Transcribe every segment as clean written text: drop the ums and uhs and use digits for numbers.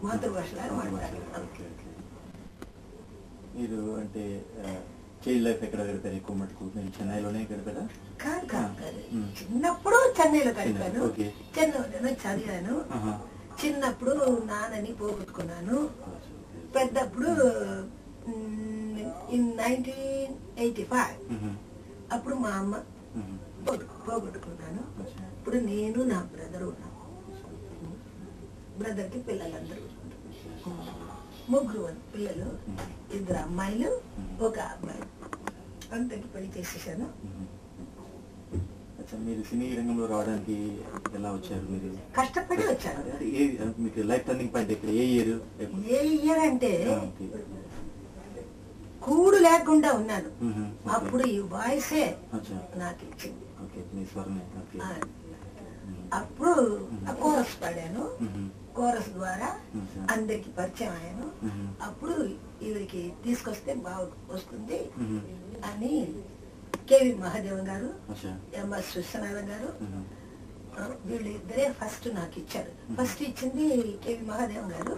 మాతృభాషలాగా మాట్లాడతాను. మీరు అంటే చైల్డ్ లైఫ్ ఎక్కడ గడిపారు ఎక్కువ మటుకు? నేను చెన్నైలోనే గడిపారా? కాదు కాదు, చిన్నప్పుడు చెన్నైలో గడిపాను, చెన్నైలోనే చదివాను. చిన్నప్పుడు నాన్నని పోగొట్టుకున్నాను. పెద్దప్పుడు 1985 అప్పుడు మా అమ్మ పోగొట్టుకున్నాను. ఇప్పుడు నేను నా బ్రదర్ ఉన్నాను. బ్రదర్కి పిల్లలందరూ ముగ్గురు పిల్లలు, 2 అమ్మాయిలు 1 అబ్బాయి. అందరికి పెళ్లి చేసేసాను. మీరు సినీ రంగంలో రావడానికి ఎలా వచ్చారు? మీరు కష్టపడి వచ్చాను. మీకు లైఫ్ టర్నింగ్ పాయింట్ ఎక్కడ? ఏ ఇయర్ అంటే కూడు లేకుండా ఉన్నాను. అప్పుడు ఈ వాయిసే నాకు ఇచ్చింది. అప్పుడు కోరస్ పాడాను. కోరస్ ద్వారా అందరికి పరిచయం అయ్యాను. అప్పుడు వీరికి తీసుకొస్తే బాగా వస్తుంది అని కేవి మహాదేవన్ గారు, ఎంఎస్ విశ్వనాథన్ గారు, వీళ్ళిద్దరే ఫస్ట్ నాకు ఇచ్చారు. ఫస్ట్ ఇచ్చింది కేవి మహాదేవన్ గారు.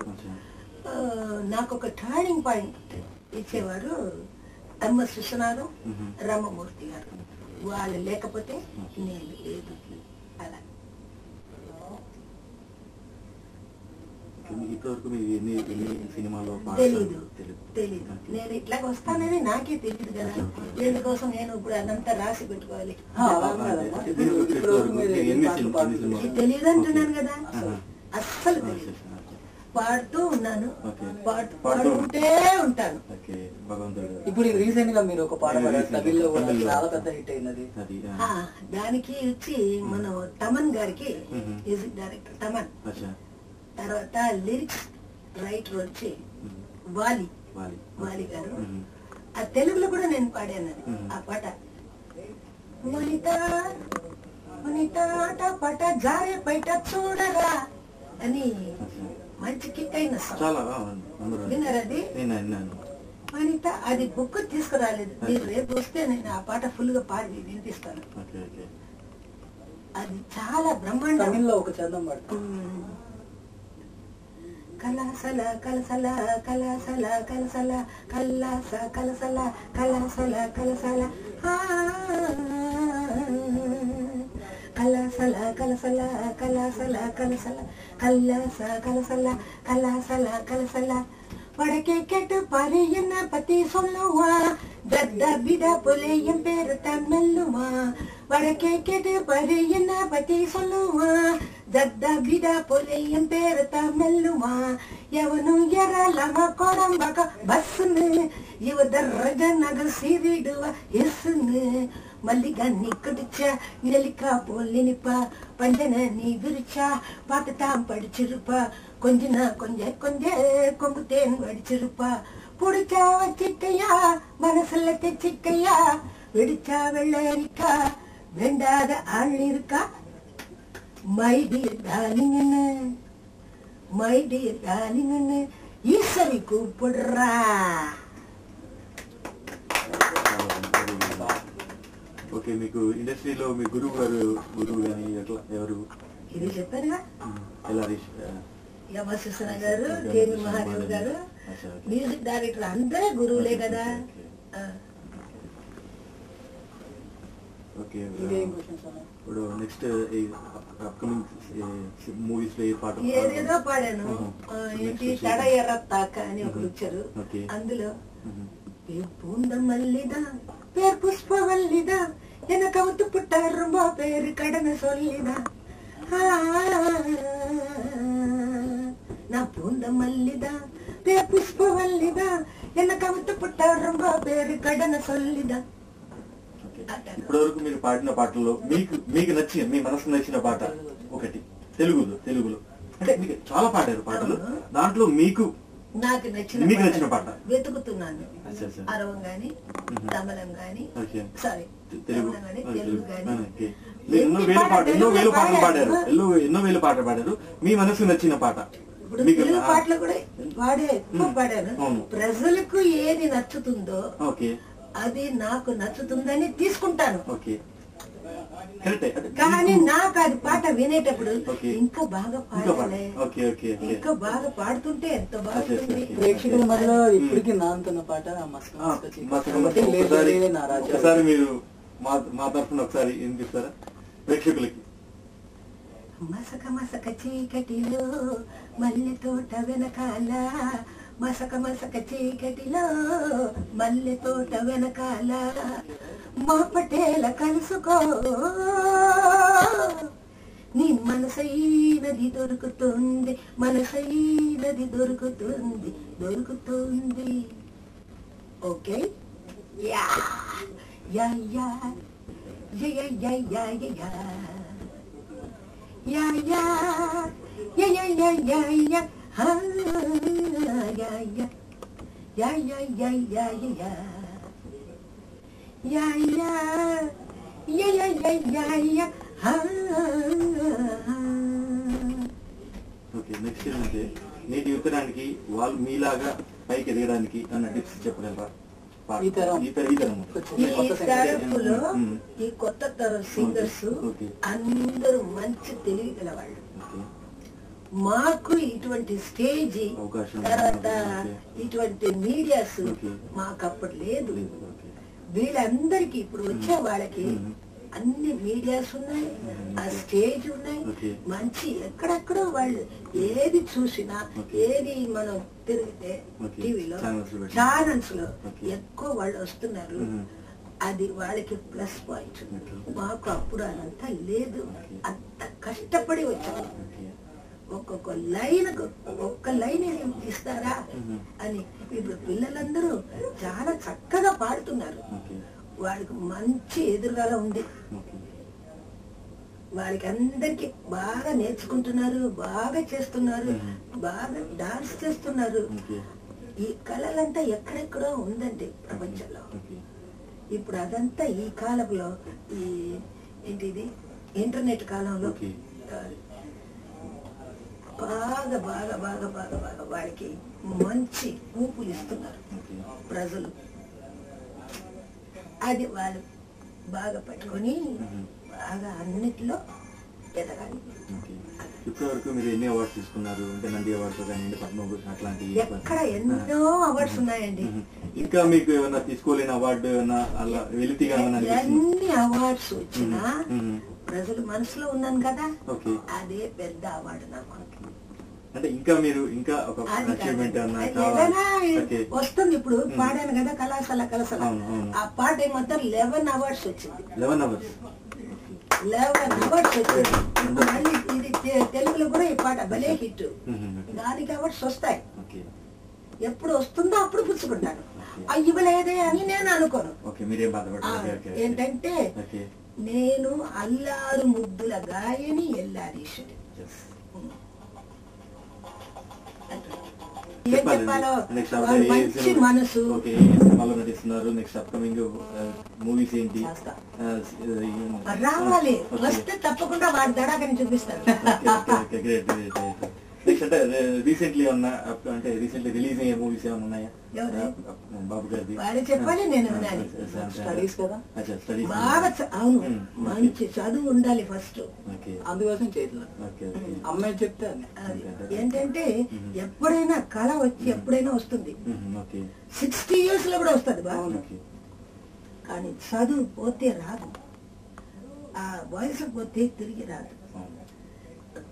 నాకు ఒక టర్నింగ్ పాయింట్ ఇచ్చేవారు ఎంఎస్ విశ్వనాథం, రామమూర్తి గారు. వాళ్ళు లేకపోతే నేను లేదు. అలా తెలీదు. నేను ఇట్లాగ వస్తానని నాకే తెలియదు కదా. దేనికోసం నేను ఇప్పుడు అదంతా రాసి పెట్టుకోవాలి? తెలియదు అంటున్నాను కదా. అస్సలు తెలియదు. పాడుతూ ఉన్నాను, పాడుకుంటే ఉంటాను. ఇప్పుడు రీసెంట్ గా మీరు ఒక పాట తమిళ్లో చాలా పెద్ద హిట్ అయినది. దానికి వచ్చి మన తమన్ గారికి మ్యూజిక్ డైరెక్టర్ తమన్, తర్వాత లిరిక్స్ రైటర్ వచ్చి వాలి గారు. ఆ తెలుగులో కూడా నేను పాడాను ఆ పాట. వనిత వనిత పట జారే బయట చూడరా అని మంచి కిక్ అయిన విన్నారది వనిత. అది బుక్ తీసుకురాలేదు. మీరు రేపు వస్తే నేను ఆ పాట ఫుల్ గా పాడి వినిపిస్తాను. అది చాలా బ్రహ్మాండంలో ఒక చందం పడుతుంది. కలసల కలసల కలసల కలసల కలస కలసల కలసల కలసల కలసల కలసల కలసల కలసల కలస కలసల కలసల కలసల வடக்கே கேட்டு பாரு என்ன பத்தி சொல்லுவா தத்த பிட போலே என் பேரு தான் மெல்லுமா வடக்கே கேட்டு பாரு என்ன பத்தி சொல்லுவா தத்த பிட போலே என் பேரு தான் மெல்லுமா எவனும் எறலாம கோடம்பாக்க பஸ்ஸுன்னு இவ தர்ரஜ நகர் சீரிடுவா எஸ்ன்னு மல்லிகா நீ கடிச்சா நெல்லிக்கா போல் நினைப்பா பஞ்சன நீ விரிச்சா பாட்டுத்தான் படிச்சிருப்பா கொஞ்சனா கொஞ்ச கொஞ்ச கொம்பு தேன் வடிச்சிருப்பா புடிச்சா வச்சிக்கையா மனசுல தெச்சிக்கையா வெடிச்சா வெள்ளரிக்கா வேண்டாத ஆள் இருக்கா மை டியர் டார்லிங்னு ஈஸ்வரி கூப்பிடுறா. ఓకే, మీకు ఇండస్ట్రీలో మీ గురువు కానీ ఎవరు? ఇది చెప్పారుగా, ఎలా? యమశిశన గారు, కేవి మహాదేవ్ గారు, మ్యూజిక్ డైరెక్టర్ అందరే గురువులే కదా. ఓకే, ఇప్పుడు నెక్స్ట్ అప్కమింగ్ మూవీస్ లో ఏ పాట? ఏదేదో పాడాను. ఏంటి తడ ఎర్ర తాక అని ఒకరు వచ్చారు. అందులో పూంద మల్లిదా பேர் புஷ்பவல்லிதா என கவுத்து புட்டார் ரொம்ப பேரு கடனை சொல்லிதா நான் பூந்த மல்லிதா பேர் புஷ்பவல்லிதா என கவுத்து புட்டார் ரொம்ப பேரு கடனை சொல்லிదా. ఇప్పటి వరకు మీరు పాడిన పాటల్లో మీకు నచ్చిన, మీ మనసు నచ్చిన పాట ఒకటి తెలుగులో అంటే మీకు చాలా పాడారు పాటలు, దాంట్లో నాకు నచ్చిన పాట వెతుకుతున్నాను. అరవం గాని తమిళం గాని సారీ తమిళం గాని తెలుగు గాని ఎన్నో వేల పాటలు పాడారు. మీ మనసు నచ్చిన పాట? ఇప్పుడు తెలుగు పాటలు కూడా పాడాను. ప్రజలకు ఏది నచ్చుతుందో అది నాకు నచ్చుతుందని తీసుకుంటాను. కానీ నాకు అది పాట వినేటప్పుడు ఇంకా బాగా పాడాలి, ఇంకా బాగా పాడుతుంటే ఎంత బాగుంటుంది. ప్రేక్షకుల మధ్యలో ఇప్పటికీ నాంతున్న పాట ఒకసారి మీరు మా తరఫున ఒకసారి వినిపిస్తారా ప్రేక్షకులకి? మసక మసక చీకటిలో మల్లె తోట వెనకాల, మసక మసక చీకటిలో మల్లె తోట వెనకాల మా పటేల కలుసుకో, నీ మనసైనది దొరుకుతుంది, మనసైనది దొరుకుతుంది, దొరుకుతుంది. Okay yeah yeah yeah yeah yeah yeah yeah yeah yeah yeah yeah yeah yeah yeah ha ya ya ya ya ya ya ya ya ya ya ya ya ya ya ya ha. Okay, next ఏంటంటే నేటి యువతరానికి వాళ్ళు మీలాగా పైకి ఎదగడానికి అన్న tips చెప్పగలరా? ఈ తరపులో ఈ కొత్త తరం సింగర్స్ అందరూ మంచి తెలివిగల వాళ్ళు. మాకు ఇటువంటి స్టేజ్ తర్వాత ఇటువంటి మీడియాస్ మాకు అప్పుడు లేదు. వీళ్ళందరికీ ఇప్పుడు వచ్చే వాళ్ళకి అన్ని మీడియాస్ ఉన్నాయి, ఆ స్టేజ్ ఉన్నాయి, మంచి ఎక్కడెక్కడో వాళ్ళు ఏది చూసినా ఏది మనం తిరిగితే టీవీలో ఛానల్స్ లో ఎక్కువ వాళ్ళు వస్తున్నారు. అది వాళ్ళకి ప్లస్ పాయింట్. మాకు అప్పుడు అదంతా లేదు, అంత కష్టపడి వచ్చాము. ఒక్కొక్క లైన్ ఇస్తారా అని ఇప్పుడు పిల్లలందరూ చాలా చక్కగా పాడుతున్నారు. వాళ్ళకి మంచి ఎదురుగాల ఉంది, వాళ్ళకి అందరికి బాగా నేర్చుకుంటున్నారు, బాగా చేస్తున్నారు, బాగా డాన్స్ చేస్తున్నారు. ఈ కళలంతా ఎక్కడెక్కడో ఉందండి ప్రపంచంలో. ఇప్పుడు అదంతా ఈ కాలంలో ఈ ఏంటిది ఇంటర్నెట్ కాలంలో బాగా బాగా బాగా బాగా బాగా వాడికి మంచి ఊపులు ఇస్తున్నారు ప్రజలు. అది వాళ్ళు బాగా పట్టుకొని బాగా అన్నిట్లో ఎదగాలి. ఇప్పటివరకు మీరు ఎన్ని అవార్డ్స్ తీసుకున్నారు? అంటే నంది అవార్డ్స్ కానీ పద్మభూషణ్ అట్లాంటి ఎక్కడ ఎన్నో అవార్డ్స్ ఉన్నాయండి. ఇంకా మీకు ఏమన్నా తీసుకోలేని అవార్డు ఏమన్నా అలా వెలితిగా ఎన్ని అవార్డ్స్ వచ్చినా ప్రజలు మనసులో ఉన్నాను కదా, అదే పెద్ద అవార్డు నాకు. అంటే ఇంకా మీరు ఇంకా ఒక అచీవ్మెంట్ వస్తుంది. ఇప్పుడు పాడాను కదా కళాశాల కళాశాల, ఆ పాట మొత్తం 11 అవార్డ్స్ వచ్చింది. 11 అవార్డ్స్ వచ్చింది. మళ్ళీ ఇది తెలుగులో కూడా ఈ పాట భలే హిట్, దానికి అవార్డ్స్ వస్తాయి. ఎప్పుడు వస్తుందో అప్పుడు పుచ్చుకుంటాను. ఇవ్వలేదే అని నేను అనుకోను. ఏంటంటే నేను అల్లారు ముద్దుల గాయని ఎల్లారీశ్వరి. ఏం చెప్పాలో మంచి మనసు. నటిస్తున్నారు. నెక్స్ట్ అప్కమింగ్ మూవీస్ ఏంటి? రావాలి, వస్తే తప్పకుండా వాడి దడాకని చూపిస్తాను. నెక్స్ట్ అంటే రీసెంట్లీ అంటే రీసెంట్లీ రిలీజ్ అయ్యే మూవీస్ ఏమైనా ఉన్నాయా బాబు గారిది? వాడే చెప్పాలి, నేను వినాలి. స్టడీస్ కదా బాగా అవును, మంచి చదువు ఉండాలి ఫస్ట్. అందుకోసం చేయట్లేదు, అమ్మాయి చెప్తే ఏంటంటే ఎప్పుడైనా కళ వచ్చి ఎప్పుడైనా వస్తుంది. 60 years లో కూడా వస్తుంది బాగా. కానీ చదువు పోతే రాదు, ఆ వయసు పోతే తిరిగి రాదు.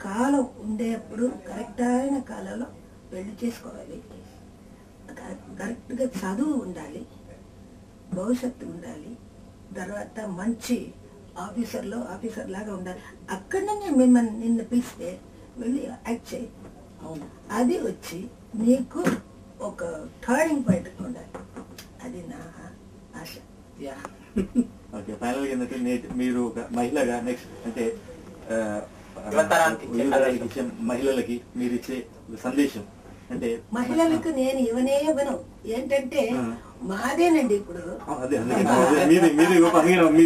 కాలం ఉండేప్పుడు కరెక్ట్ అయిన కాలంలో పెళ్లి చేసుకోవాలి. కరెక్ట్గా చదువు ఉండాలి, భవిష్యత్తు ఉండాలి, తర్వాత మంచి ఆఫీసర్ లాగా ఉండాలి. అక్కడనే మిమ్మల్ని నిన్ను పిలిస్తే వెళ్ళి యాక్ట్ చేయి. అది వచ్చి నీకు ఒక టర్నింగ్ పాయింట్ ఉండాలి. అది నా ఆశ. ఓకే, ఫైనల్ గా ఏంటంటే మీరు ఒక మహిళగా నెక్స్ట్ అంటే మహిళలకి మీరు ఇచ్చే సందేశం అంటే? మహిళలకు నేను ఇవ్వను. ఏంటంటే మాదేనండి ఇప్పుడు మీరు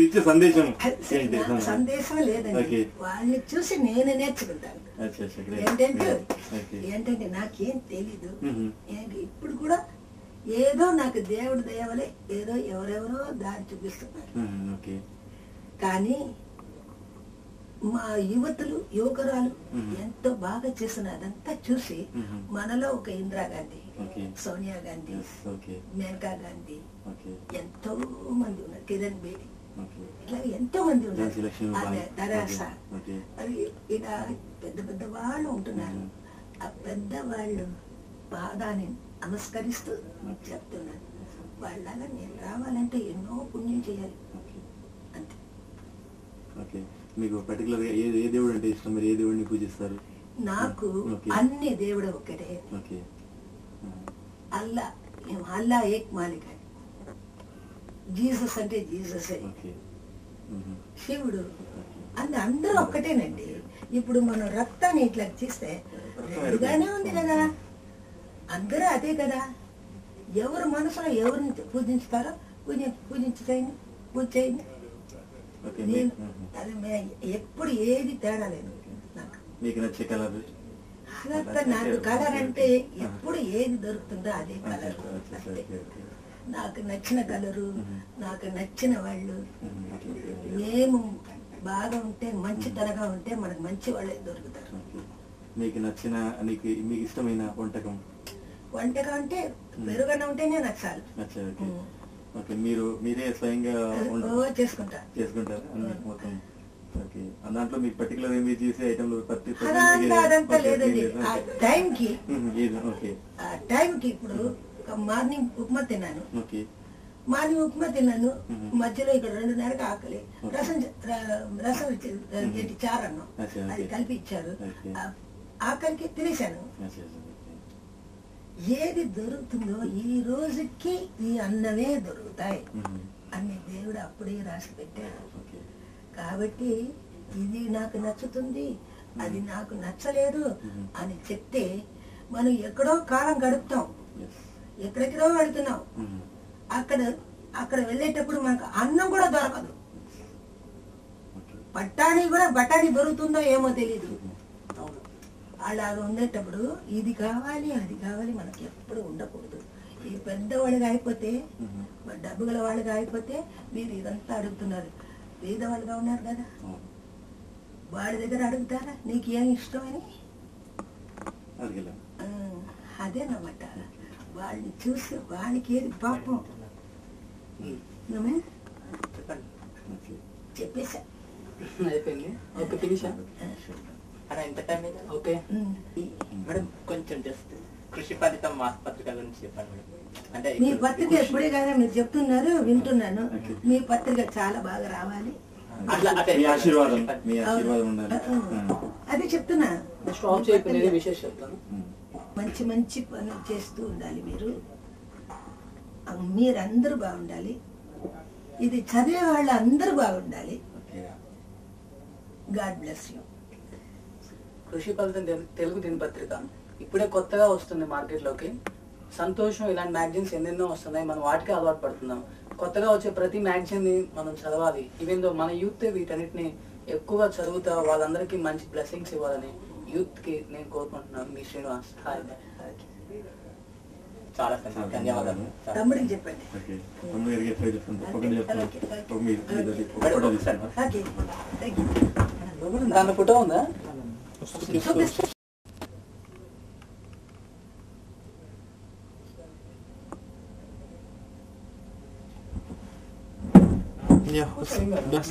ఇచ్చే సందేశం సందేశం లేదండి, వాళ్ళని చూసి నేను నేర్చుకుంటాను. ఏంటంటే నాకేం తెలీదు. ఇప్పుడు కూడా ఏదో నాకు దేవుడి దయవలే ఏదో ఎవరెవరో దారి చూపిస్తున్నారు. కానీ మా యువతులు యువకురాలు ఎంతో బాగా చేస్తున్న అదంతా చూసి మనలో ఒక ఇందిరాగాంధీ, సోనియా గాంధీ, మేనకా గాంధీ, ఎంతో మంది ఉన్నారు, కిరణ్ బేడి, ఇలా ఎంతో మంది ఉన్నారు, తరాస, అది ఇలా పెద్ద పెద్ద వాళ్ళు ఉంటున్నారు. ఆ పెద్ద వాళ్ళు పాదాన్ని నమస్కరిస్తూ చెప్తున్నాను, వాళ్ళగా నేను రావాలంటే ఎన్నో పుణ్యం చేయాలి అంతే. ఓకే, మీకు పర్టికులర్ గా ఏ దేవుడు అంటే ఇష్టం? మీరు ఏ దేవుడిని పూజిస్తారు? నాకు అన్ని దేవుడు ఒక్కటే. అల్లా, అల్లా ఏక్ మాలిక్, జీసస్ అంటే జీససే, శివుడు అన్ని అందరూ ఒక్కటేనండి. ఇప్పుడు మనం రక్తాన్ని ఇట్లా చేస్తే రెడ్గానే ఉంది కదా, అందరూ అదే కదా. ఎవరు మనసులో ఎవరిని పూజించుతారో పూజించండి, పూజ చేయండి. ఎప్పుడు ఏది తేడా లేదు నాకు. మీకు నచ్చే కలర్? నాకు కలర్ అంటే ఎప్పుడు ఏది దొరుకుతుందో అదే కలర్. నాకు నచ్చిన కలరు, నాకు నచ్చిన వాళ్ళు, మేము బాగా ఉంటే మంచితనగా ఉంటే మనకు మంచి వాళ్ళే దొరుకుతారు. మీకు నచ్చిన మీకు ఇష్టమైన వంటకం? వంటకం అంటే పెరుగన్న ఉంటేనే నచ్చాలి. ఓకే, మీరే స్వయంగా చేసుకుంటారు మొత్తం? ఓకే, దాంట్లో మీకు పర్టికులర్ మీరు చేసే ఐటమ్లు అదంతా లేదండి. టైంకి ఇప్పుడు మార్నింగ్ ఉప్మా తిన్నాను, మధ్యలో ఇక్కడ 2:30కి ఆకలి, రసం చారన్నం అది కలిపి ఇచ్చారు, ఆకలికి తినేశాను. ఏది దొరుకుతుందో ఈ రోజుకి ఈ అన్నమే దొరుకుతాయి అని దేవుడు అప్పుడే రాసి పెట్టాడు. కాబట్టి ఇది నాకు నచ్చుతుంది, అది నాకు నచ్చలేదు అని చెప్తే మనం ఎక్కడో కాలం గడుపుతాం, ఎక్కడెక్కడో వెళ్తున్నాం. అక్కడ వెళ్ళేటప్పుడు మనకు అన్నం కూడా దొరకదు, బఠానీ దొరుకుతుందో ఏమో తెలీదు. అలాగ ఉండేటప్పుడు ఇది కావాలి అది కావాలి మనకి ఎప్పుడు ఉండకూడదు. ఈ పెద్దవాళ్ళుగా అయిపోతే, డబ్బు గల వాళ్ళుగా అయిపోతే మీరు ఇదంతా అడుగుతున్నారు. పేదవాళ్ళుగా ఉన్నారు కదా, వాడి దగ్గర అడుగుతారా నీకు ఏం ఇష్టమని? అదేనమాట, వాళ్ళని చూసి వానికి ఏది పాపం చెప్పేసా. అయిపోయింది. ఓకే, ఫినిషా? ఎంత టైం అయితే? ఓకే మేడం, కొంచెం జస్ట్ కృషి ఫలితం మాసపత్రిక గురించి చెప్పండి మేడం. అంటే మీ పత్రిక ఎప్పుడే కదా మీరు చెప్తున్నారు, వింటున్నాను. మీ పత్రిక చాలా బాగా రావాలి, అది చెప్తున్నా. విశేష చెప్తాను, మంచి మంచి పనులు చేస్తూ ఉండాలి మీరు, మీరందరూ బాగుండాలి, ఇది చదివే వాళ్ళు అందరూ బాగుండాలి. God bless you. కృషి ఫలితం తెలుగు దినపత్రిక ఇప్పుడే కొత్తగా వస్తుంది మార్కెట్లోకి. సంతోషం, ఇలాంటి మ్యాగజైన్స్ ఎన్నెన్నో వస్తున్నాయి, మనం వాటికే అలవాటు పడుతున్నాం. కొత్తగా వచ్చే ప్రతి మ్యాగజైన్ ని మనం చదవాలి. ఈవెన్ దో మన యూత్ వీటన్నిటిని ఎక్కువగా చదువుతా వాళ్ళందరికీ మంచి బ్లెస్సింగ్స్ ఇవ్వాలని యూత్ కి నేను కోరుకుంటున్నాను. మీ శ్రీనివాస్. హాయ్, చాలా ధన్యవాదాలు. తమ్ముడికి చెప్పండి. దాని ఫోటో ఉందా? Yeah, that's